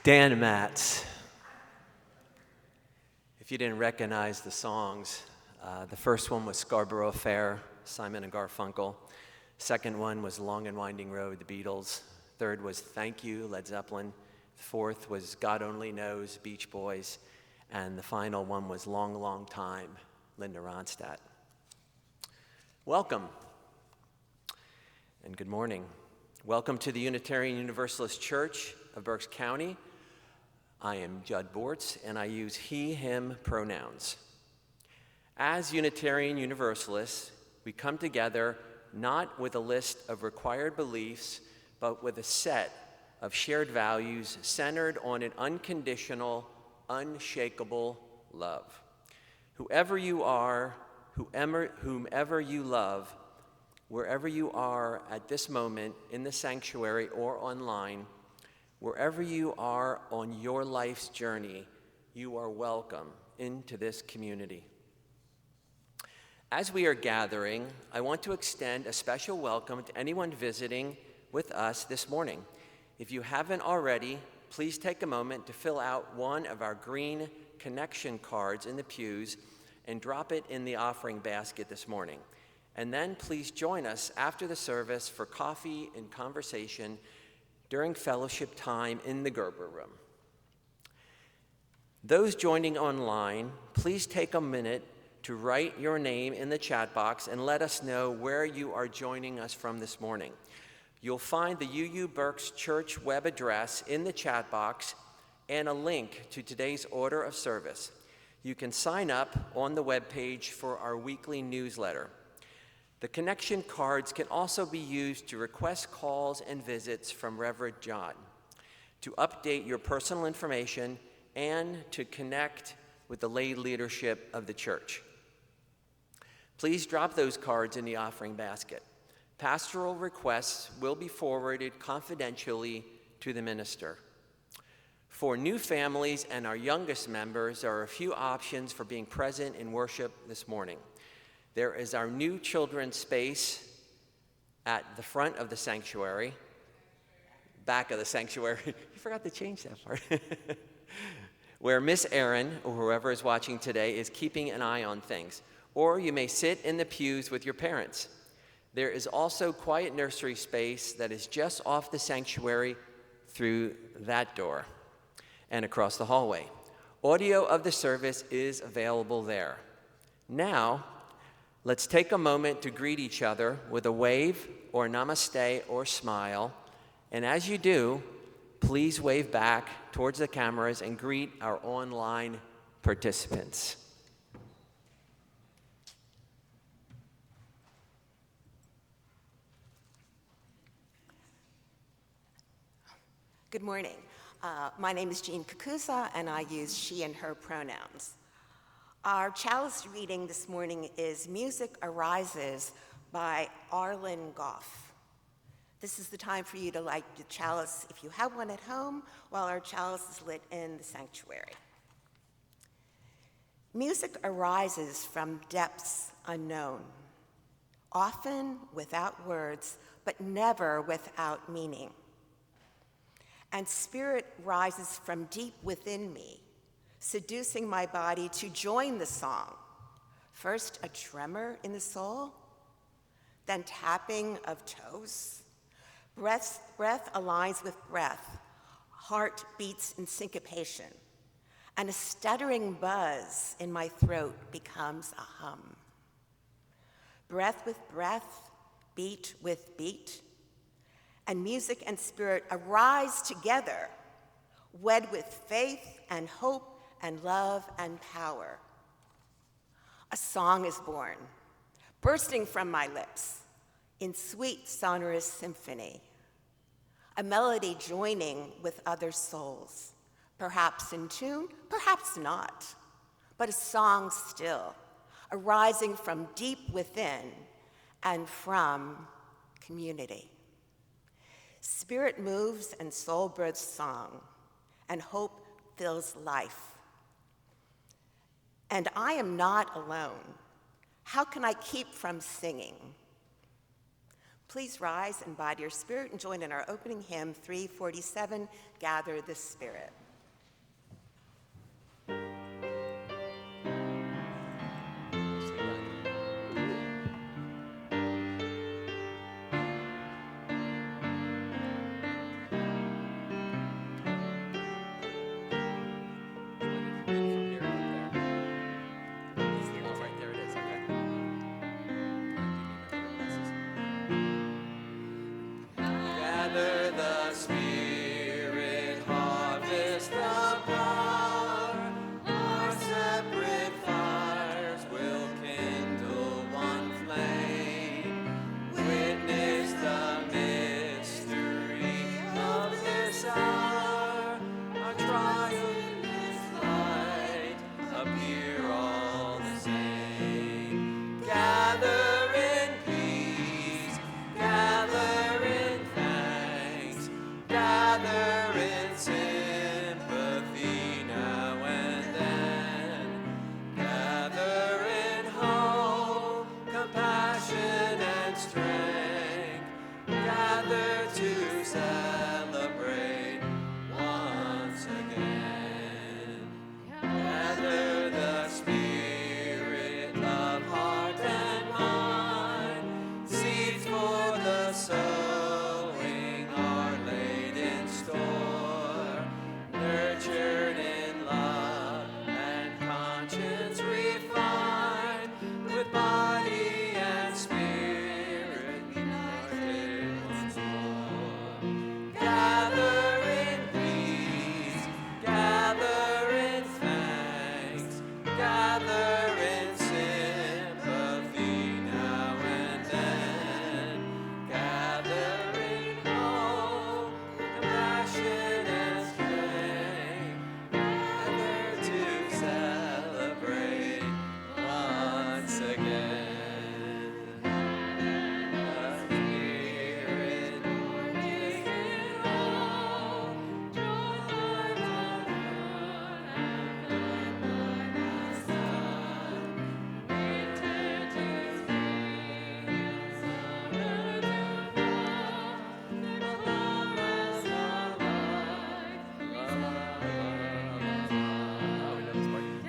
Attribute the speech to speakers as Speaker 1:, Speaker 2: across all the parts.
Speaker 1: Dan Matz. If you didn't recognize the songs, the first one was Scarborough Fair, Simon and Garfunkel. Second one was Long and Winding Road, the Beatles. Third was Thank You, Led Zeppelin. Fourth was God Only Knows, Beach Boys. And the final one was Long, Long Time, Linda Ronstadt. Welcome, and good morning. Welcome to the Unitarian Universalist Church of Berks County. I am Judd Bortz, and I use he, him pronouns. As Unitarian Universalists, we come together not with a list of required beliefs, but with a set of shared values centered on an unconditional, unshakable love. Whoever you are, whomever you love, wherever you are at this moment in the sanctuary or online, wherever you are on your life's journey, you are welcome into this community. As we are gathering, I want to extend a special welcome to anyone visiting with us this morning. If you haven't already, please take a moment to fill out one of our green connection cards in the pews and drop it in the offering basket this morning. And then please join us after the service for coffee and conversation during fellowship time in the Gerber Room. Those joining online, please take a minute to write your name in the chat box and let us know where you are joining us from this morning. You'll find the UU Berks Church web address in the chat box and a link to today's order of service. You can sign up on the webpage for our weekly newsletter. The connection cards can also be used to request calls and visits from Reverend John, to update your personal information, and to connect with the lay leadership of the church. Please drop those cards in the offering basket. Pastoral requests will be forwarded confidentially to the minister. For new families and our youngest members, there are a few options for being present in worship this morning. There is our new children's space at the front of the sanctuary, back of the sanctuary. You forgot to change that part. Where Miss Erin, or whoever is watching today, is keeping an eye on things. Or you may sit in the pews with your parents. There is also quiet nursery space that is just off the sanctuary through that door and across the hallway. Audio of the service is available there. Now, let's take a moment to greet each other with a wave or namaste or smile. And as you do, please wave back towards the cameras and greet our online participants.
Speaker 2: Good morning. My name is Jean Kakusa, and I use she and her pronouns. Our chalice reading this morning is Music Arises by Arlen Goff. This is the time for you to light the chalice if you have one at home, while our chalice is lit in the sanctuary. Music arises from depths unknown, often without words, but never without meaning. And spirit rises from deep within me, seducing my body to join the song. First, a tremor in the soul, then tapping of toes. Breath aligns with breath, heart beats in syncopation, and a stuttering buzz in my throat becomes a hum. Breath with breath, beat with beat, and music and spirit arise together, wed with faith and hope and love and power. A song is born, bursting from my lips in sweet sonorous symphony, a melody joining with other souls, perhaps in tune, perhaps not, but a song still, arising from deep within and from community. Spirit moves and soul births song, and hope fills life. And I am not alone. How can I keep from singing? Please rise and bow to your spirit and join in our opening hymn, 347, Gather the Spirit.
Speaker 1: Gather the Spirit, harvest the power. Our separate fires will kindle one flame. Witness the mystery of this hour. Our triumphant light appear all the same. Gather in peace, gather in thanks, gather in sympathy now and then. Gather in hope, compassion and strength. Gather to celebrate once again. Gather the spirit of heart and mind. Seeds for the sowing are laid in store. Nurtured in love and conscience refined. With body and spirit united once more. Gather in peace, gather in thanks, gather in sympathy now and then. Gather in hope, compassion and strength. Gather to celebrate once again. The Spirit taking hold, joy and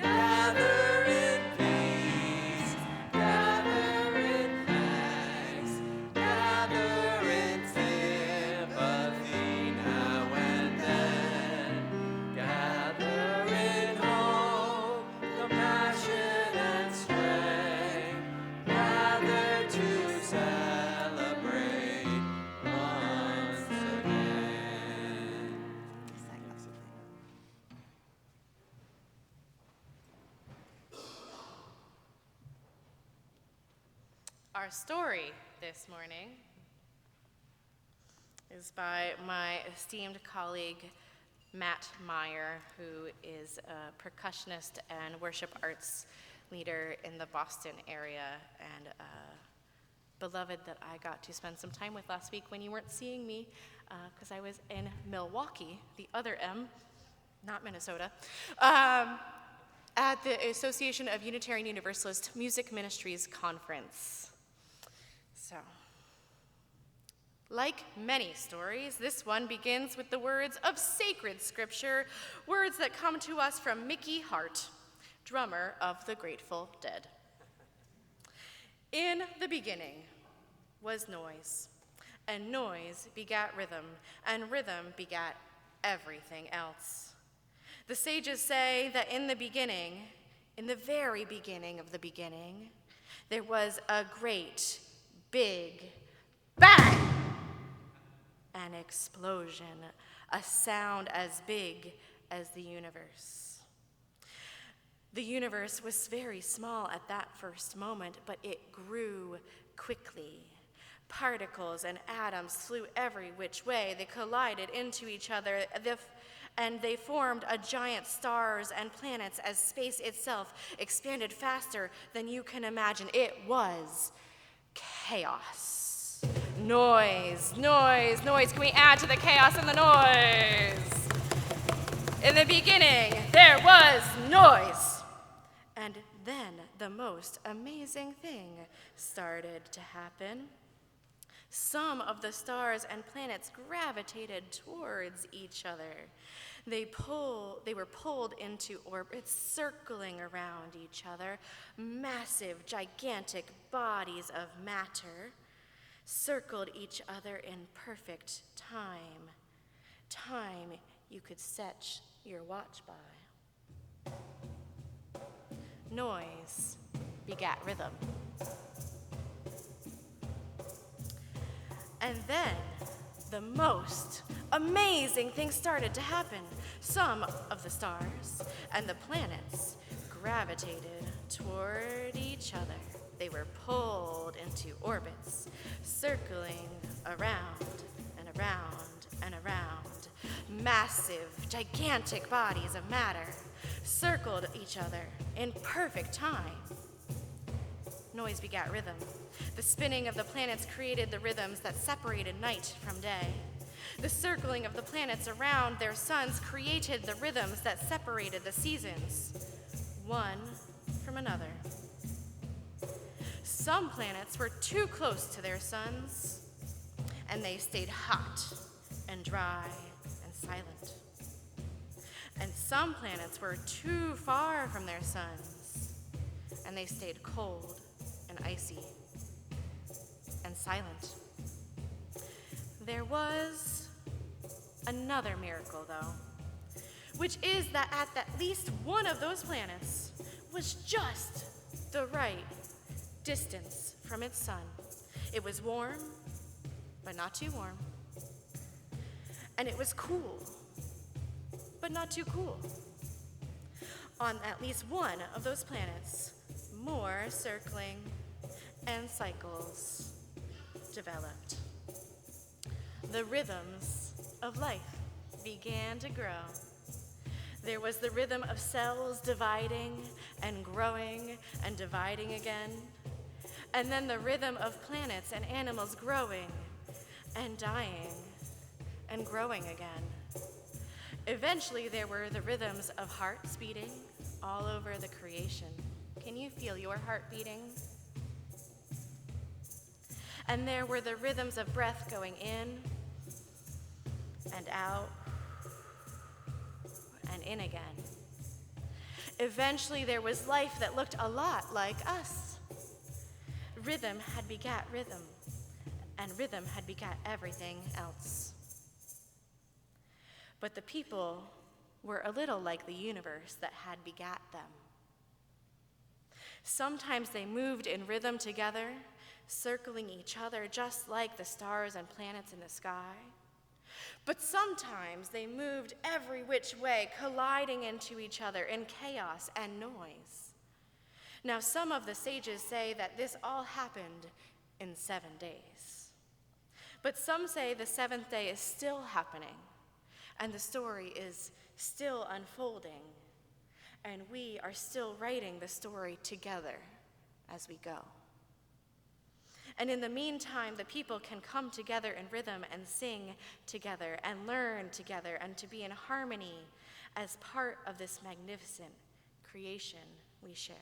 Speaker 1: gather in peace, gather in thanks, gather in sympathy now and then. Gather in hope, compassion and strength. Gather to celebrate once again.
Speaker 3: Our story this morning is by my esteemed colleague, Matt Meyer, who is a percussionist and worship arts leader in the Boston area, and beloved that I got to spend some time with last week when you weren't seeing me, because I was in Milwaukee, the other M, not Minnesota, at the Association of Unitarian Universalist Music Ministries Conference. So, like many stories, this one begins with the words of sacred scripture, words that come to us from Mickey Hart, drummer of the Grateful Dead. In the beginning was noise, and noise begat rhythm, and rhythm begat everything else. The sages say that in the beginning, in the very beginning of the beginning, there was a great, big bang, an explosion, a sound as big as the universe. The universe was very small at that first moment, but it grew quickly. Particles and atoms flew every which way. They collided into each other, and they formed a giant stars and planets as space itself expanded faster than you can imagine. It was chaos. Noise, noise, noise. Can we add to the chaos and the noise? In the beginning, there was noise. And then the most amazing thing started to happen. Some of the stars and planets gravitated towards each other. They were pulled into orbits, circling around each other. Massive, gigantic bodies of matter circled each other in perfect time. Time you could set your watch by. Noise begat rhythm. And then the most amazing thing started to happen. Some of the stars and the planets gravitated toward each other. They were pulled into orbits, circling around and around and around. Massive, gigantic bodies of matter circled each other in perfect time. Noise begat rhythm. The spinning of the planets created the rhythms that separated night from day. The circling of the planets around their suns created the rhythms that separated the seasons, one from another. Some planets were too close to their suns, and they stayed hot and dry and silent. And some planets were too far from their suns, and they stayed cold and icy and silent. There was another miracle, though, which is that at least one of those planets was just the right distance from its sun. It was warm, but not too warm. And it was cool, but not too cool. On at least one of those planets, more circling and cycles developed. The rhythms of life began to grow. There was the rhythm of cells dividing and growing and dividing again. And then the rhythm of planets and animals growing and dying and growing again. Eventually, there were the rhythms of hearts beating all over the creation. Can you feel your heart beating? And there were the rhythms of breath going in and out and in again. Eventually, there was life that looked a lot like us. Rhythm had begat rhythm, and rhythm had begat everything else. But the people were a little like the universe that had begat them. Sometimes they moved in rhythm together, circling each other just like the stars and planets in the sky. But sometimes they moved every which way, colliding into each other in chaos and noise. Now, some of the sages say that this all happened in 7 days. But some say the seventh day is still happening, and the story is still unfolding, and we are still writing the story together as we go. And in the meantime, the people can come together in rhythm and sing together and learn together and to be in harmony as part of this magnificent creation we share.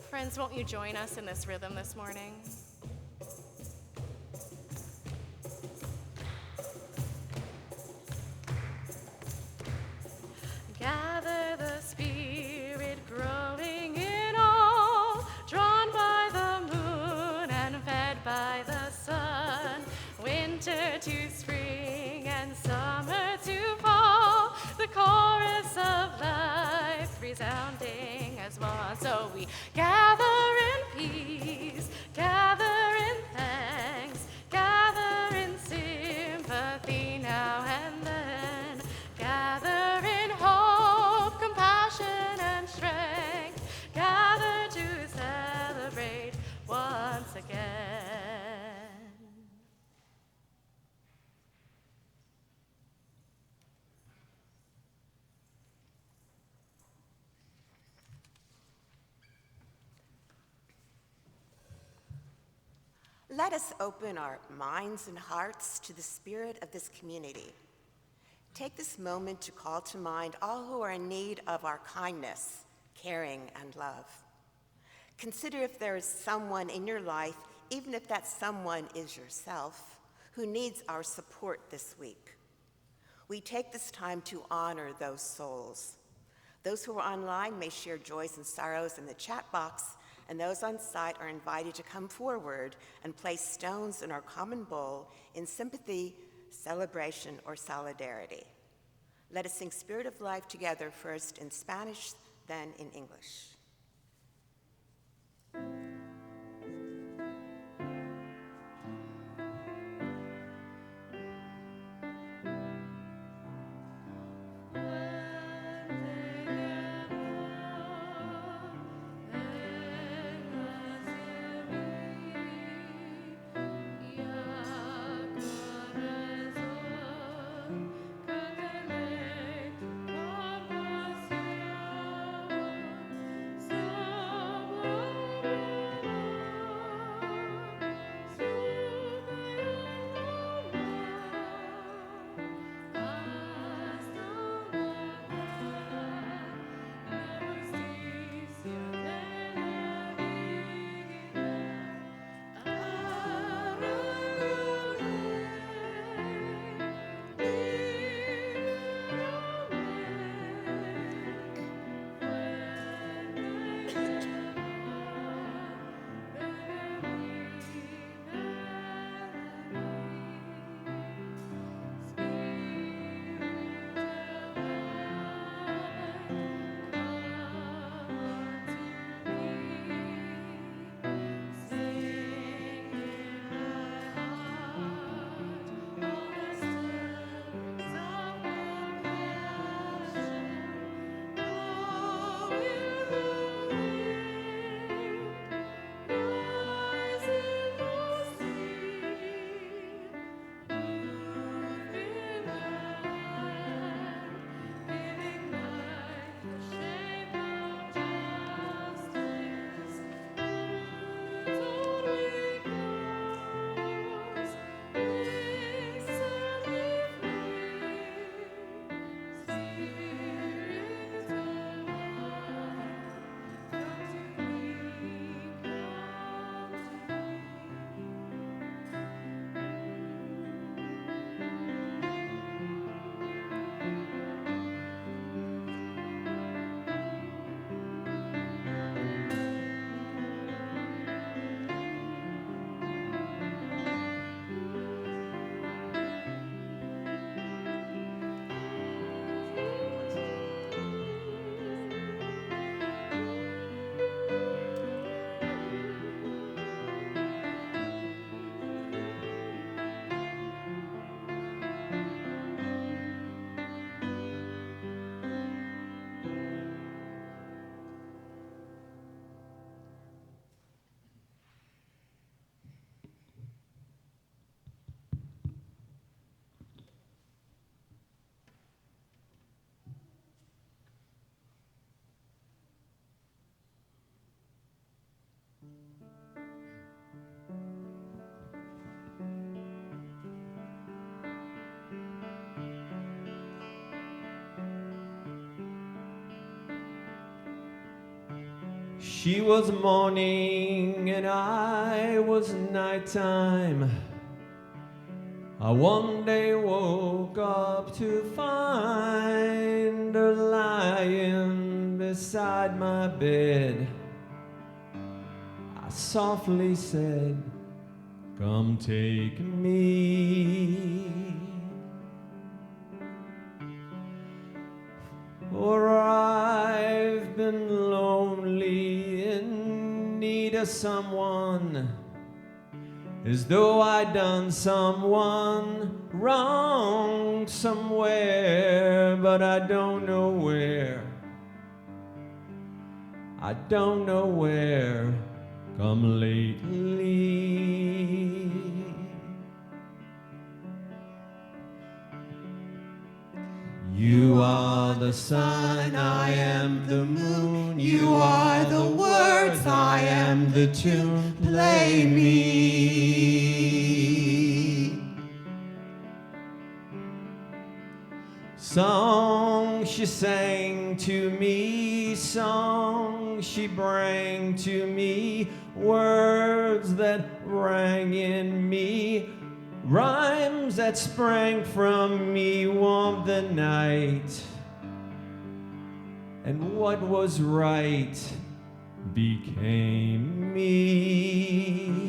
Speaker 3: Friends, won't you join us in this rhythm this morning? Gather the Spirit growing in all, drawn by the moon and fed by the sun, winter to spring and summer to fall, the chorus of life resounding as one. So we gather in peace, gather in thanks, gather in sympathy now and then, gather in hope, compassion, and strength, gather to celebrate once again.
Speaker 2: Let us open our minds and hearts to the spirit of this community. Take this moment to call to mind all who are in need of our kindness, caring, and love. Consider if there is someone in your life, even if that someone is yourself, who needs our support this week. We take this time to honor those souls. Those who are online may share joys and sorrows in the chat box, and those on site are invited to come forward and place stones in our common bowl in sympathy, celebration, or solidarity. Let us sing Spirit of Life together, first in Spanish, then in English.
Speaker 4: She was morning and I was nighttime. I one day woke up to find her lying beside my bed. I softly said, "Come take me." For I've been lonely in need of someone, as though I'd done someone wrong somewhere, but I don't know where. I don't know where, come lately. You are the sun, I am the moon. You are the words, I am the tune. Play me. Song she sang to me songs, she brang to me words that rang in me, rhymes that sprang from me, warmed the night. And what was right became me.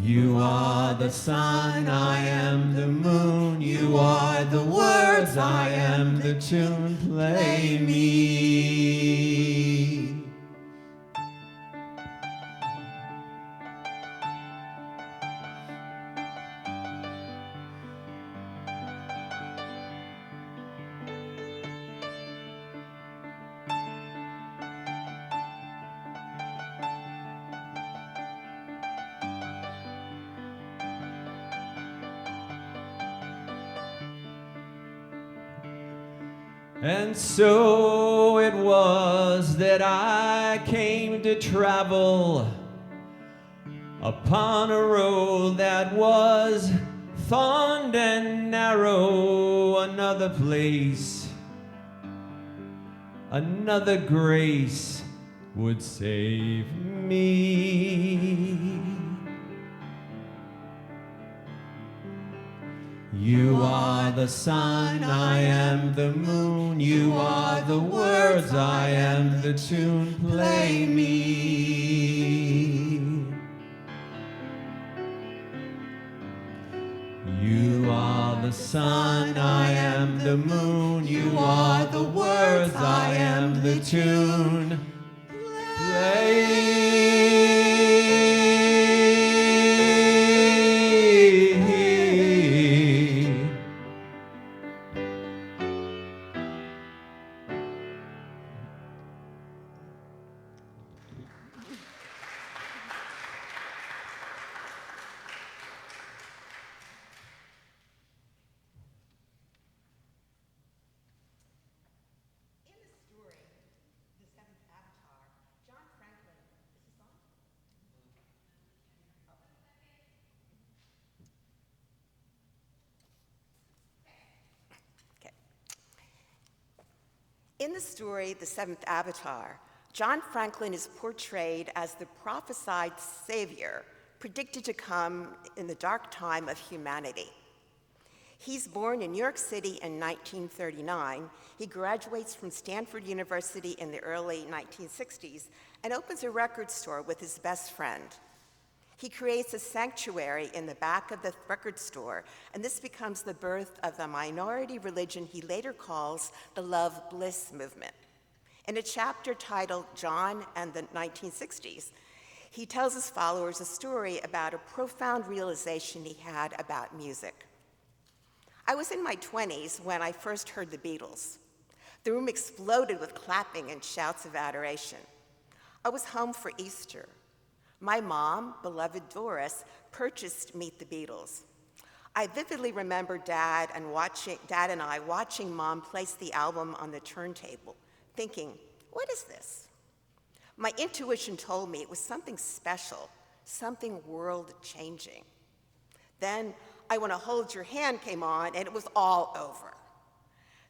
Speaker 4: You are the sun, I am the moon. You are the words, I am the tune. Play me. And so it was that I came to travel upon a road that was thorned and narrow, another place, another grace would save me. You are the sun, I am the moon. You are the words, I am the tune. Play me. You are the sun, I am the moon. You are the words, I am the tune. Play.
Speaker 2: In the story, The Seventh Avatar, John Franklin is portrayed as the prophesied savior predicted to come in the dark time of humanity. He's born in New York City in 1939. He graduates from Stanford University in the early 1960s and opens a record store with his best friend. He creates a sanctuary in the back of the record store, and this becomes the birth of the minority religion he later calls the Love Bliss movement. In a chapter titled John and the 1960s, he tells his followers a story about a profound realization he had about music. I was in my 20s when I first heard the Beatles. The room exploded with clapping and shouts of adoration. I was home for Easter. My mom, beloved Doris, purchased Meet the Beatles. I vividly remember Dad and I watching Mom place the album on the turntable, thinking, what is this? My intuition told me it was something special, something world-changing. Then I Wanna Hold Your Hand came on, and it was all over.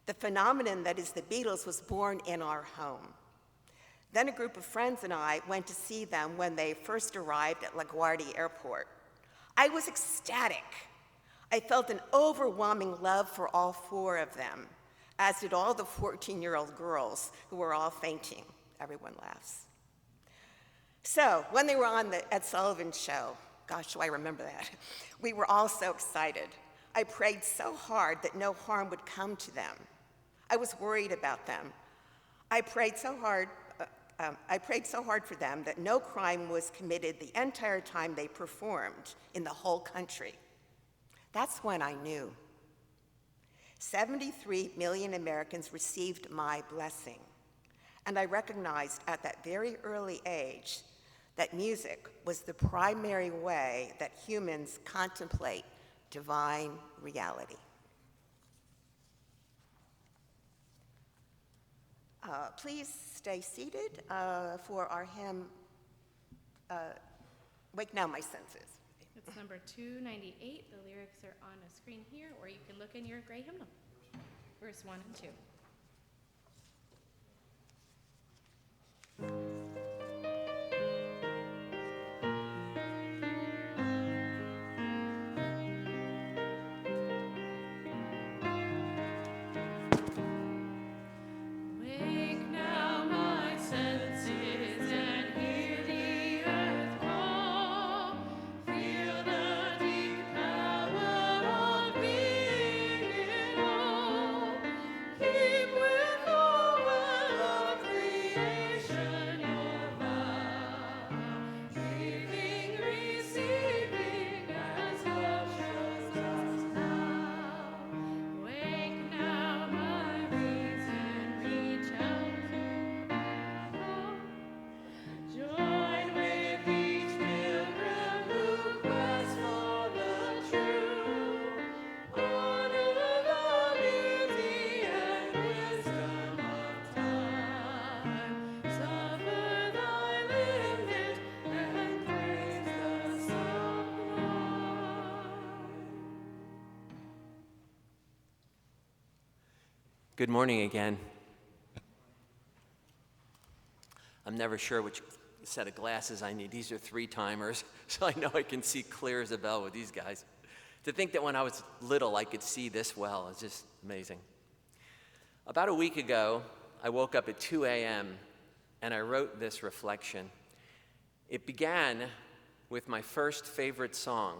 Speaker 2: The phenomenon that is the Beatles was born in our home. Then a group of friends and I went to see them when they first arrived at LaGuardia Airport. I was ecstatic. I felt an overwhelming love for all four of them, as did all the 14-year-old girls who were all fainting. Everyone laughs. So when they were on the Ed Sullivan Show, gosh, do I remember that, we were all so excited. I prayed so hard that no harm would come to them. I was worried about them. I prayed so hard for them that no crime was committed the entire time they performed in the whole country. That's when I knew. 73 million Americans received my blessing, and I recognized at that very early age that music was the primary way that humans contemplate divine reality. Please stay seated for our hymn, Wake Now My Senses.
Speaker 3: It's number 298. The lyrics are on a screen here, or you can look in your gray hymnal. Verse 1 and 2.
Speaker 1: Good morning again. I'm never sure which set of glasses I need. These are 3-timers, so I know I can see clear as a bell with these guys. To think that when I was little I could see this well is just amazing. About a week ago, I woke up at 2 a.m. and I wrote this reflection. It began with my first favorite song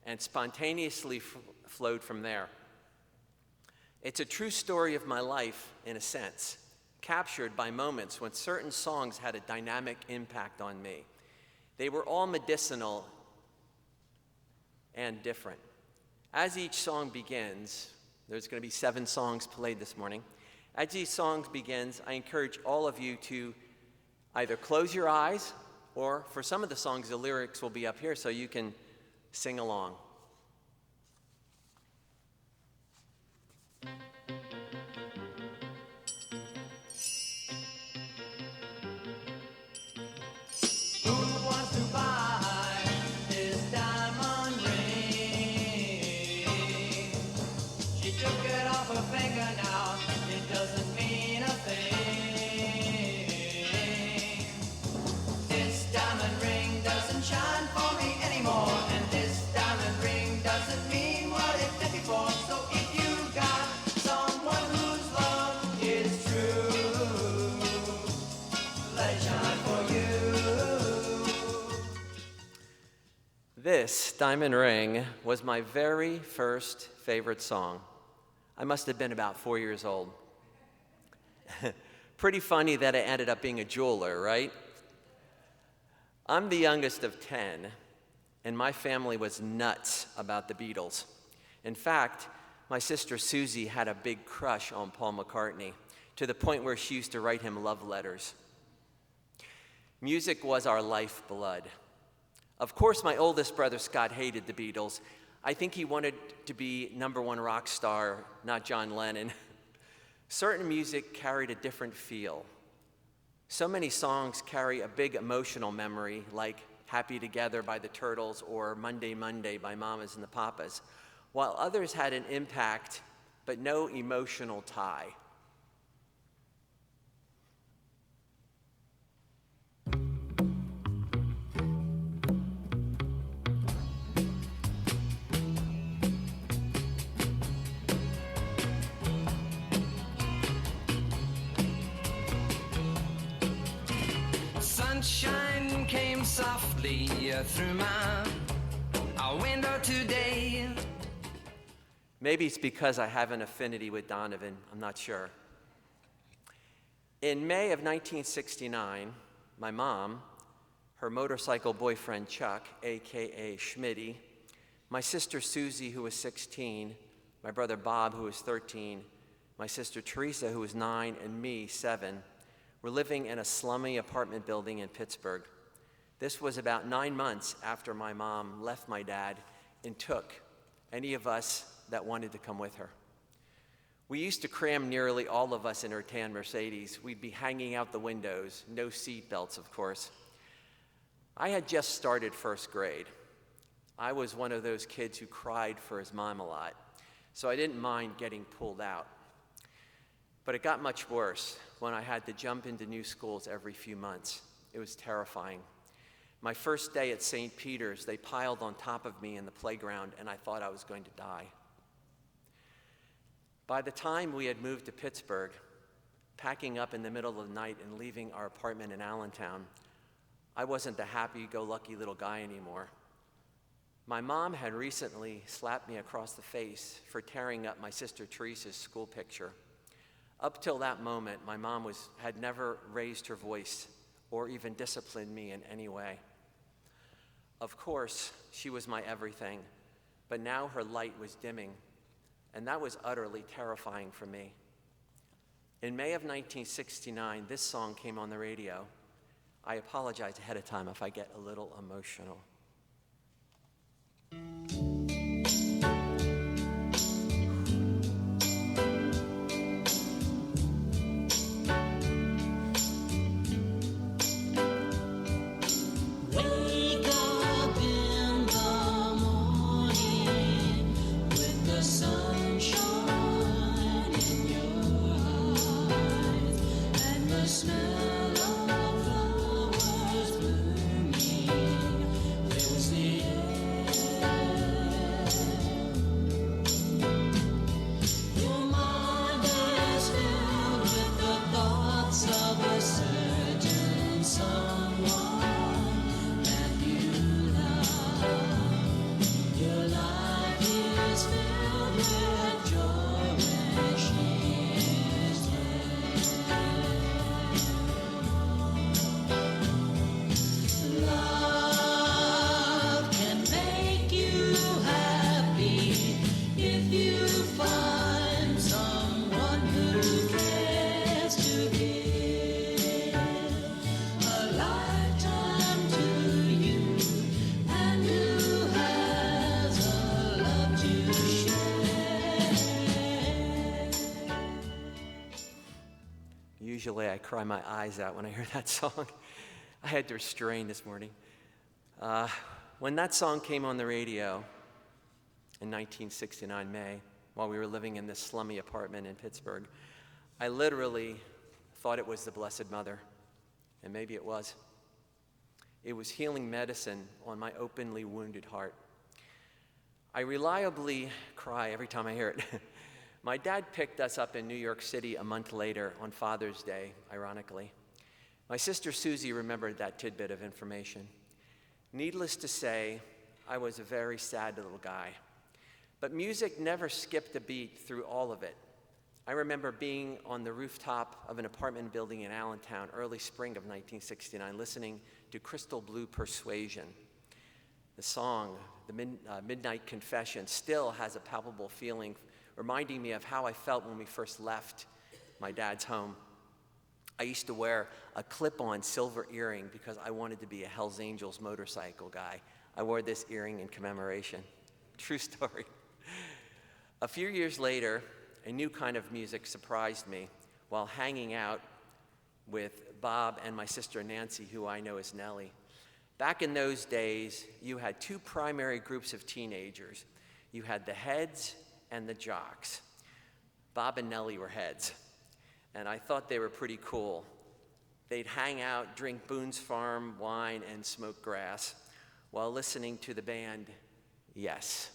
Speaker 1: and spontaneously flowed from there. It's a true story of my life, in a sense, captured by moments when certain songs had a dynamic impact on me. They were all medicinal and different. As each song begins, there's going to be 7 songs played this morning. As each song begins, I encourage all of you to either close your eyes, or for some of the songs, the lyrics will be up here so you can sing along. This, Diamond Ring, was my very first favorite song. I must have been about 4 years old. Pretty funny that I ended up being a jeweler, right? I'm the youngest of 10, and my family was nuts about the Beatles. In fact, my sister Susie had a big crush on Paul McCartney, to the point where she used to write him love letters. Music was our lifeblood. Of course, my oldest brother, Scott, hated the Beatles. I think he wanted to be #1 rock star, not John Lennon. Certain music carried a different feel. So many songs carry a big emotional memory, like Happy Together by the Turtles or Monday, Monday by Mamas and the Papas, while others had an impact but no emotional tie.
Speaker 5: Sunshine came softly through my window today.
Speaker 1: Maybe it's because I have an affinity with Donovan, I'm not sure. In May of 1969, my mom, her motorcycle boyfriend Chuck, AKA Schmitty, my sister Susie, who was 16, my brother Bob, who was 13, my sister Teresa, who was 9, and me, 7, were living in a slummy apartment building in Pittsburgh. This was about 9 months after my mom left my dad and took any of us that wanted to come with her. We used to cram nearly all of us in her tan Mercedes. We'd be hanging out the windows, no seat belts, of course. I had just started first grade. I was one of those kids who cried for his mom a lot, so I didn't mind getting pulled out. But it got much worse when I had to jump into new schools every few months. It was terrifying. My first day at St. Peter's, they piled on top of me in the playground, and I thought I was going to die. By the time we had moved to Pittsburgh, packing up in the middle of the night and leaving our apartment in Allentown, I wasn't the happy-go-lucky little guy anymore. My mom had recently slapped me across the face for tearing up my sister Teresa's school picture. Up till that moment, my mom had never raised her voice or even disciplined me in any way. Of course, she was my everything, but now her light was dimming, and that was utterly terrifying for me. In May of 1969, this song came on the radio. I apologize ahead of time if I get a little emotional. Usually I cry my eyes out when I hear that song. I had to restrain this morning. When that song came on the radio in 1969 May, while we were living in this slummy apartment in Pittsburgh, I literally thought it was the Blessed Mother, and maybe it was. It was healing medicine on my openly wounded heart. I reliably cry every time I hear it. My dad picked us up in New York City a month later on Father's Day, ironically. My sister Susie remembered that tidbit of information. Needless to say, I was a very sad little guy. But music never skipped a beat through all of it. I remember being on the rooftop of an apartment building in Allentown, early spring of 1969, listening to Crystal Blue Persuasion. The song, the Midnight Confession, still has a palpable feeling, reminding me of how I felt when we first left my dad's home. I used to wear a clip-on silver earring because I wanted to be a Hells Angels motorcycle guy. I wore this earring in commemoration. True story. A few years later, a new kind of music surprised me while hanging out with Bob and my sister Nancy, who I know as Nellie. Back in those days, you had two primary groups of teenagers. You had the heads and the jocks. Bob and Nellie were heads, and I thought they were pretty cool. They'd hang out, drink Boone's Farm wine, and smoke grass while listening to the band Yes.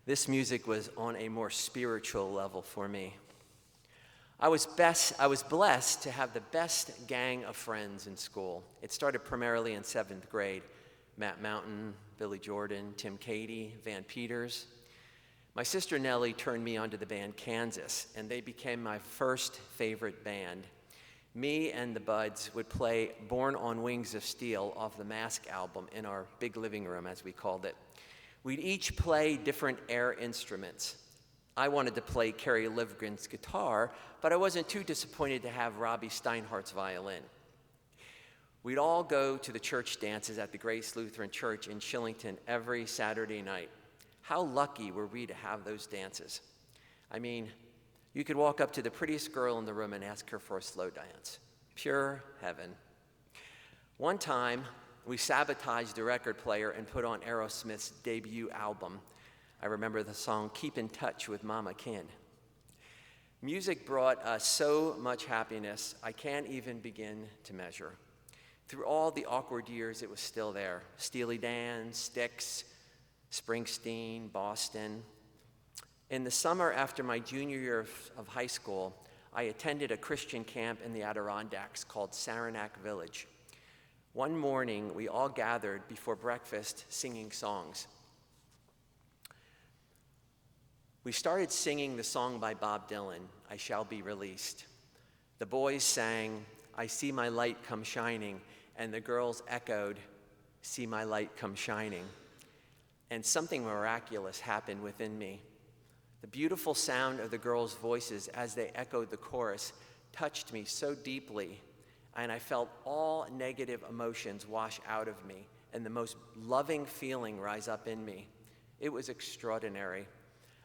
Speaker 1: This music was on a more spiritual level for me. I was blessed to have the best gang of friends in school. It started primarily in 7th grade. Matt Mountain, Billy Jordan, Tim Cady, Van Peters. My sister Nellie turned me onto the band Kansas, and they became my first favorite band. Me and the Buds would play Born on Wings of Steel off the Mask album in our big living room, as we called it. We'd each play different air instruments. I wanted to play Kerry Livgren's guitar, but I wasn't too disappointed to have Robbie Steinhardt's violin. We'd all go to the church dances at the Grace Lutheran Church in Shillington every Saturday night. How lucky were we to have those dances? I mean, you could walk up to the prettiest girl in the room and ask her for a slow dance. Pure heaven. One time, we sabotaged the record player and put on Aerosmith's debut album. I remember the song Keep in Touch with Mama Kin. Music brought us so much happiness, I can't even begin to measure. Through all the awkward years, it was still there. Steely Dan, Styx, Springsteen, Boston. In the summer after my junior year of high school, I attended a Christian camp in the Adirondacks called Saranac Village. One morning, we all gathered before breakfast singing songs. We started singing the song by Bob Dylan, I Shall Be Released. The boys sang, I See My Light Come Shining, and the girls echoed, See My Light Come Shining. And something miraculous happened within me. The beautiful sound of the girls' voices as they echoed the chorus touched me so deeply, and I felt all negative emotions wash out of me and the most loving feeling rise up in me. It was extraordinary.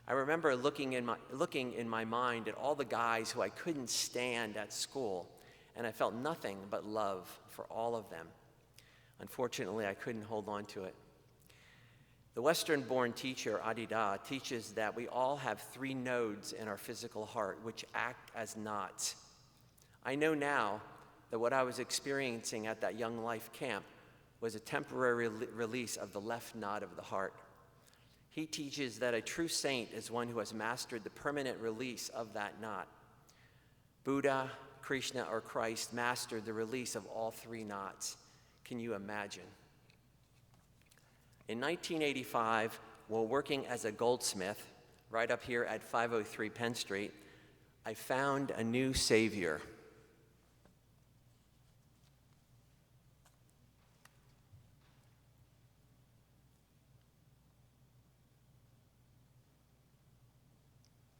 Speaker 1: I remember looking in my mind at all the guys who I couldn't stand at school, and I felt nothing but love for all of them. Unfortunately, I couldn't hold on to it. The Western-born teacher, Adida, teaches that we all have 3 nodes in our physical heart which act as knots. I know now that what I was experiencing at that Young Life camp was a temporary release of the left knot of the heart. He teaches that a true saint is one who has mastered the permanent release of that knot. Buddha, Krishna, or Christ mastered the release of all 3 knots. Can you imagine? In 1985, while working as a goldsmith right up here at 503 Penn Street, I found a new savior.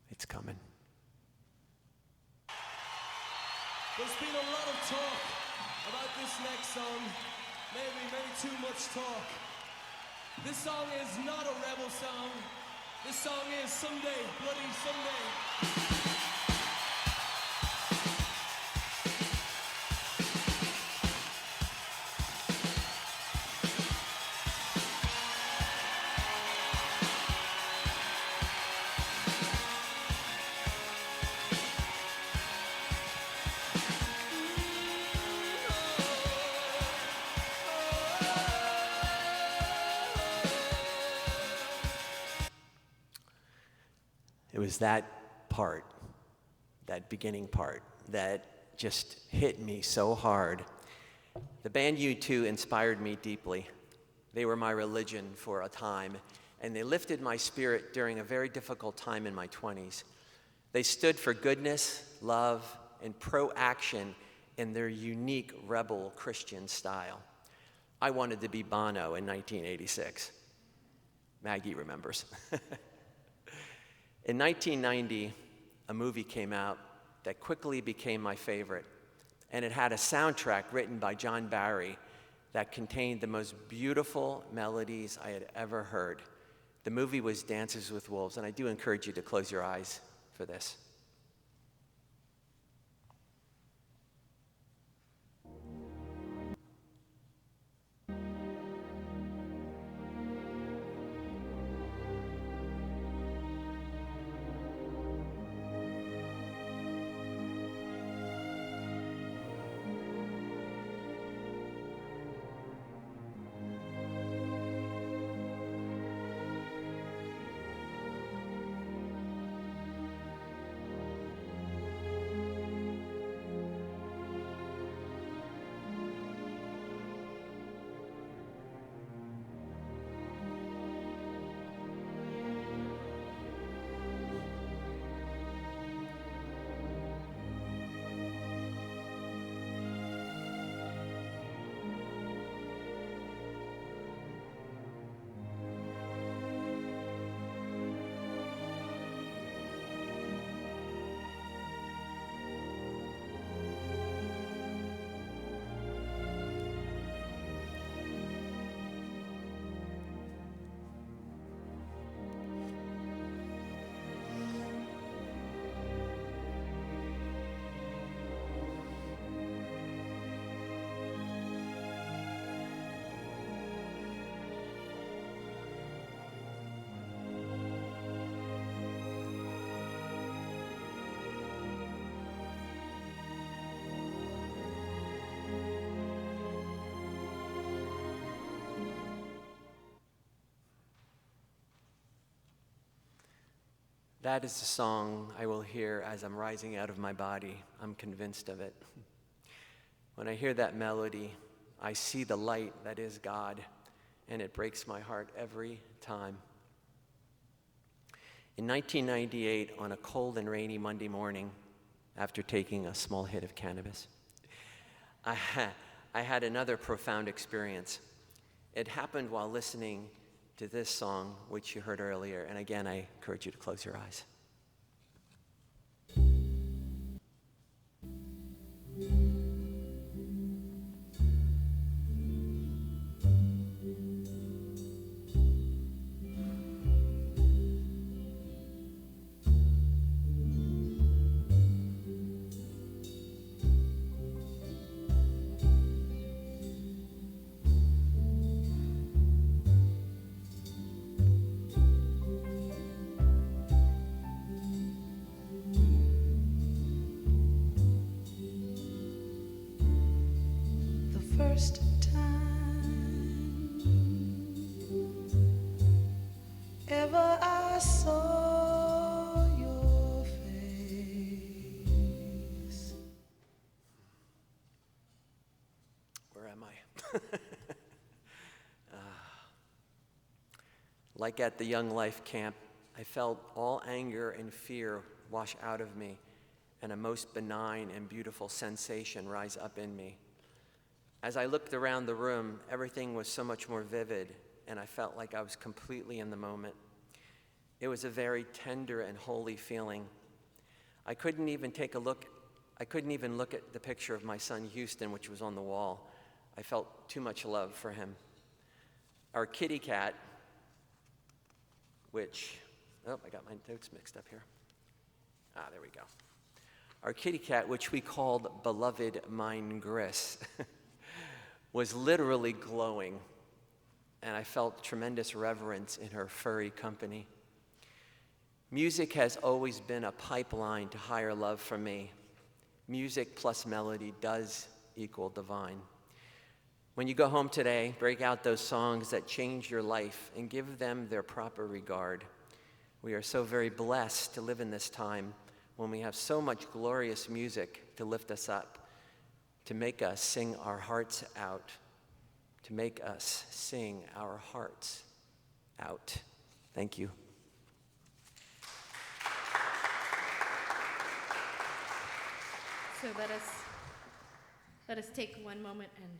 Speaker 1: It's coming.
Speaker 6: There's been a lot of talk about this next song, maybe too much talk. This song is not a rebel song. This song is Someday, Bloody Someday.
Speaker 1: It was that part, that beginning part, that just hit me so hard. The band U2 inspired me deeply. They were my religion for a time, and they lifted my spirit during a very difficult time in my 20s. They stood for goodness, love, and pro-action in their unique rebel Christian style. I wanted to be Bono in 1986. Maggie remembers. In 1990, a movie came out that quickly became my favorite, and it had a soundtrack written by John Barry that contained the most beautiful melodies I had ever heard. The movie was Dances with Wolves, and I do encourage you to close your eyes for this. That is the song I will hear as I'm rising out of my body. I'm convinced of it. When I hear that melody, I see the light that is God, and it breaks my heart every time. In 1998, on a cold and rainy Monday morning, after taking a small hit of cannabis, I had another profound experience. It happened while listening to this song, which you heard earlier, and again, I encourage you to close your eyes.
Speaker 7: First time ever I saw your face.
Speaker 1: Where am I? Like at the Young Life camp, I felt all anger and fear wash out of me, and a most benign and beautiful sensation rise up in me. As I looked around the room, everything was so much more vivid, and I felt like I was completely in the moment. It was a very tender and holy feeling. I couldn't even look at the picture of my son Houston, which was on the wall. I felt too much love for him. Our kitty cat, I got my notes mixed up here. There we go. Our kitty cat, which we called Beloved Mine Gris, was literally glowing, and I felt tremendous reverence in her furry company. Music has always been a pipeline to higher love for me. Music plus melody does equal divine. When you go home today, break out those songs that change your life and give them their proper regard. We are so very blessed to live in this time when we have so much glorious music to lift us up, to make us sing our hearts out, to make us sing our hearts out. Thank you.
Speaker 3: So let us take one moment and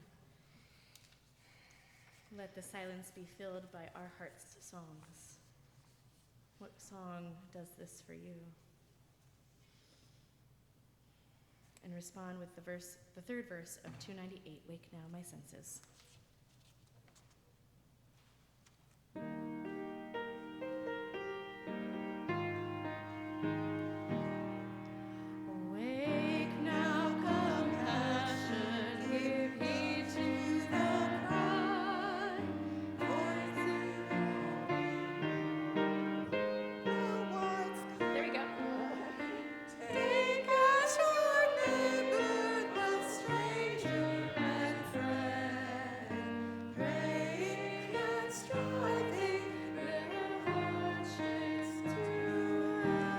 Speaker 3: let the silence be filled by our heart's songs. What song does this for you? And respond with the third verse of 298, Wake Now My Senses. Awake now, compassion, give heed to the cry. There we go.
Speaker 2: Take us our neighbor, both stranger and friend, praying and striving their hardships to end.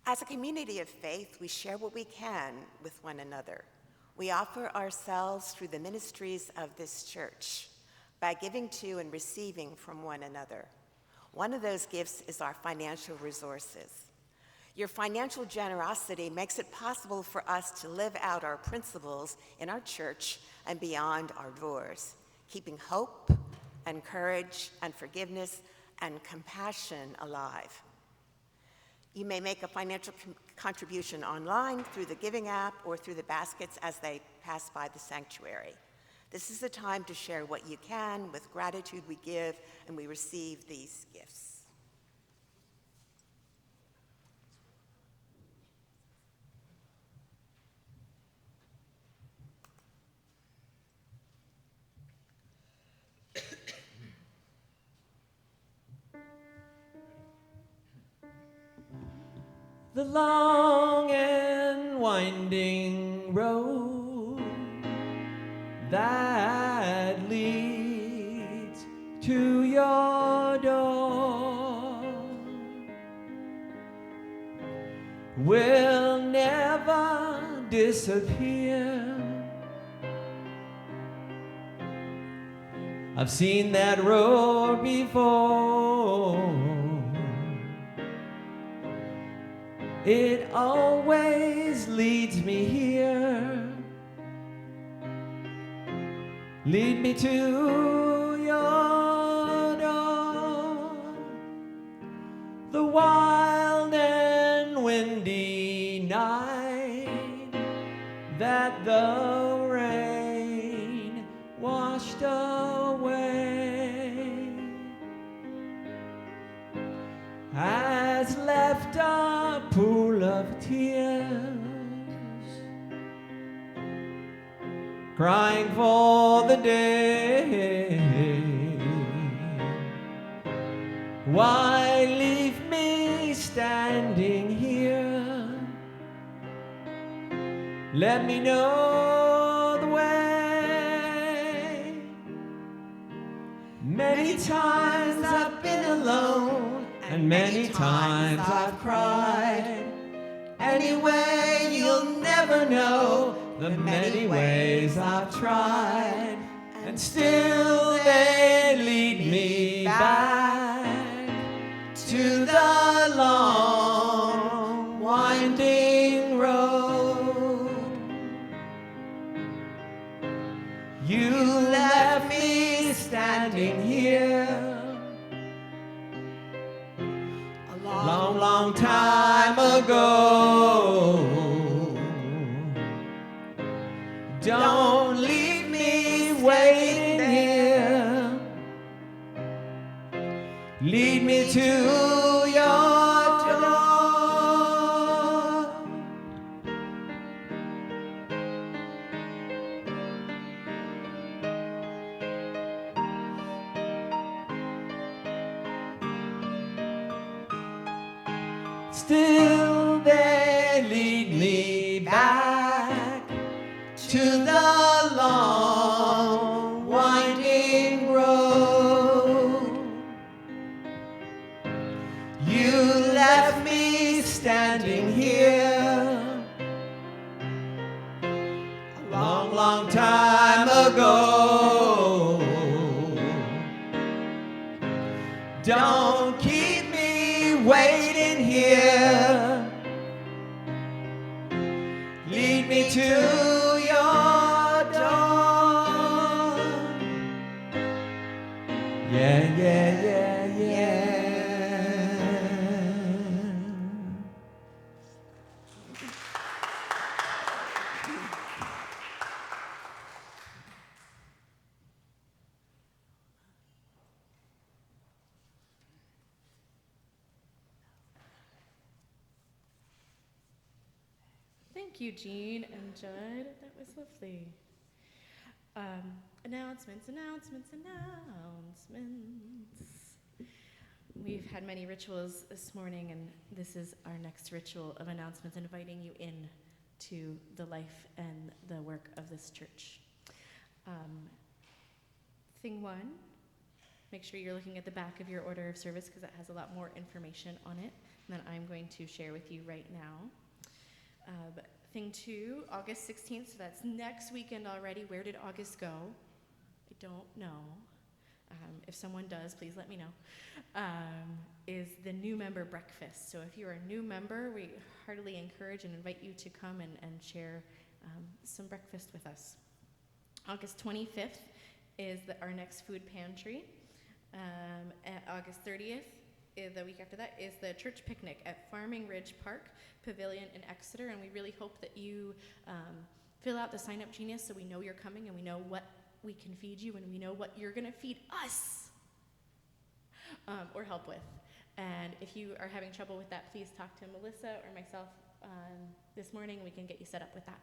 Speaker 2: As a community of faith, we share what we can with one another. We offer ourselves through the ministries of this church by giving to and receiving from one another. One of those gifts is our financial resources. Your financial generosity makes it possible for us to live out our principles in our church and beyond our doors, keeping hope and courage and forgiveness and compassion alive. You may make a financial contribution online through the Giving app or through the baskets as they pass by the sanctuary. This is the time to share what you can. With gratitude we give and we receive these gifts.
Speaker 4: The long and winding road that leads will never disappear. I've seen that road before. It always leads me here. Lead me to your door. The wild and windy night that the rain washed away has left a pool of tears, crying for the day. Why leave me standing here? Let me know the way. Many times I've been alone, and many times I've cried. Anyway, you'll never know the many ways I've tried, and still they lead me back to the long winding road. You left me standing here a long, long time ago. Don't leave me waiting here. Lead me to your door. Still they lead me back to the long winding road. You left me standing here a long, long time ago. Don't keep me waiting here. Lead me to your door. Yeah, yeah, yeah, yeah.
Speaker 3: Thank you, Jean and Judd. That was lovely. Announcements. We've had many rituals this morning, and this is our next ritual of announcements, inviting you in to the life and the work of this church. Thing one, make sure you're looking at the back of your order of service because that has a lot more information on it than I'm going to share with you right now. Thing two, August 16th, so that's next weekend already. Where did August go? I don't know. If someone does, please let me know. Is the new member breakfast. So if you're a new member, we heartily encourage and invite you to come and share some breakfast with us. August 25th is our next food pantry. August 30th, the week after that, is the church picnic at Farming Ridge Park Pavilion in Exeter, and we really hope that you fill out the sign-up genius so we know you're coming and we know what we can feed you and we know what you're going to feed us or help with. And if you are having trouble with that, please talk to Melissa or myself this morning. We can get you set up with that.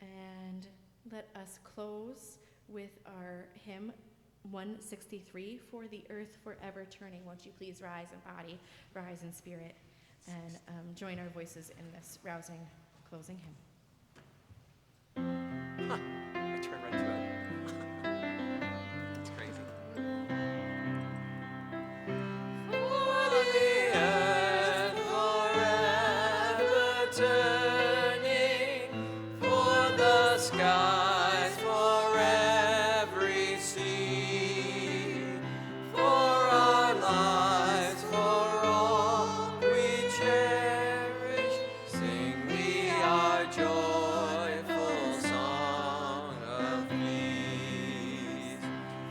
Speaker 3: And let us close with our hymn 163, For the Earth Forever Turning. Won't you please rise in body, rise in spirit, and join our voices in this rousing closing hymn.
Speaker 1: I turned right to it. That's crazy. For the earth forever skies, for every sea, for our lives, for all we cherish, sing we our joyful song of peace.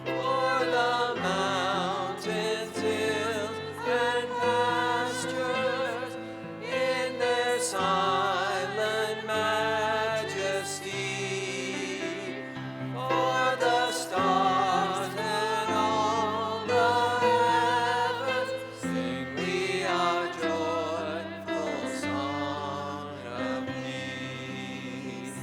Speaker 1: For the mountains, hills, and pastures, in their silent majesty, for the stars and all the heavens, sing we our joyful song of peace.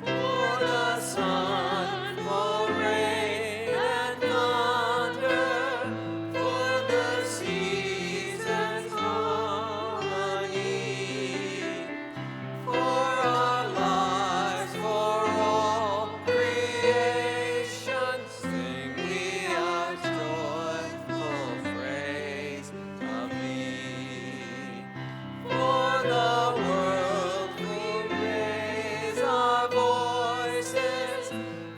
Speaker 1: For the sun, for rain and thunder, for the seasons' harmony, for our lives, for all creation, sing we our joyful praise of thee. For the world will raise our voices,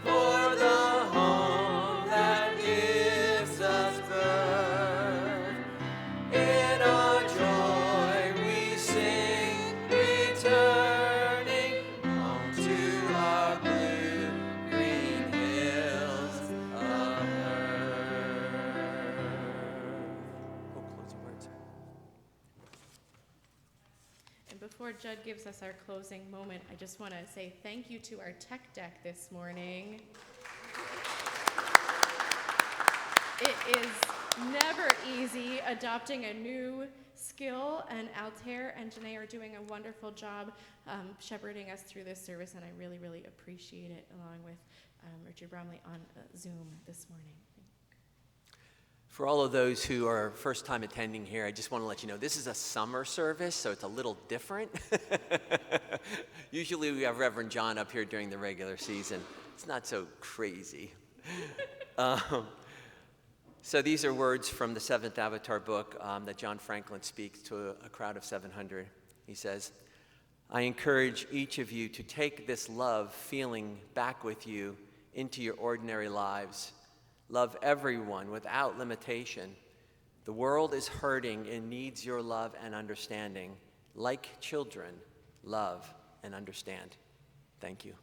Speaker 1: for the home that gives us birth. In our joy we sing, returning home to our blue-green hills of earth. Closing words.
Speaker 3: And before Judd gives us our closing moment, I just want to say thank you to our tech deck this morning. It is never easy adopting a new skill, and Altair and Janae are doing a wonderful job shepherding us through this service, and I really, really appreciate it, along with Richard Bromley on Zoom this morning.
Speaker 1: For all of those who are first time attending here, I just want to let you know this is a summer service, so it's a little different. Usually we have Reverend John up here during the regular season. It's not so crazy. So these are words from the Seventh Avatar book that John Franklin speaks to a crowd of 700. He says, I encourage each of you to take this love feeling back with you into your ordinary lives. Love everyone without limitation. The world is hurting and needs your love and understanding. Like children, love and understand. Thank you.